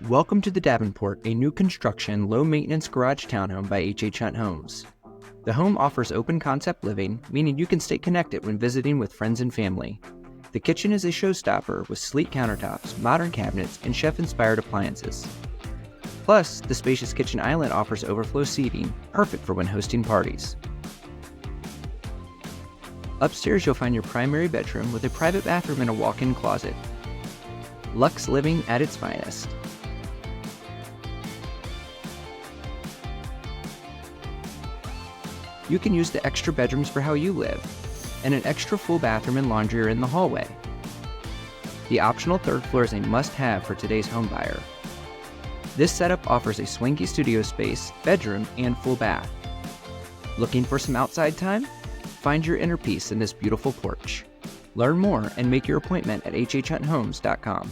Welcome to the Davenport, a new construction, low-maintenance garage townhome by HHHunt Homes. The home offers open-concept living, meaning you can stay connected when visiting with friends and family. The kitchen is a showstopper with sleek countertops, modern cabinets, and chef-inspired appliances. Plus, the spacious kitchen island offers overflow seating, perfect for when hosting parties. Upstairs, you'll find your primary bedroom with a private bathroom and a walk-in closet. Luxe living at its finest. You can use the extra bedrooms for how you live, and an extra full bathroom and laundry are in the hallway. The optional third floor is a must-have for today's home buyer. This setup offers a swanky studio space, bedroom, and full bath. Looking for some outside time? Find your inner peace in this beautiful porch. Learn more and make your appointment at HHHuntHomes.com.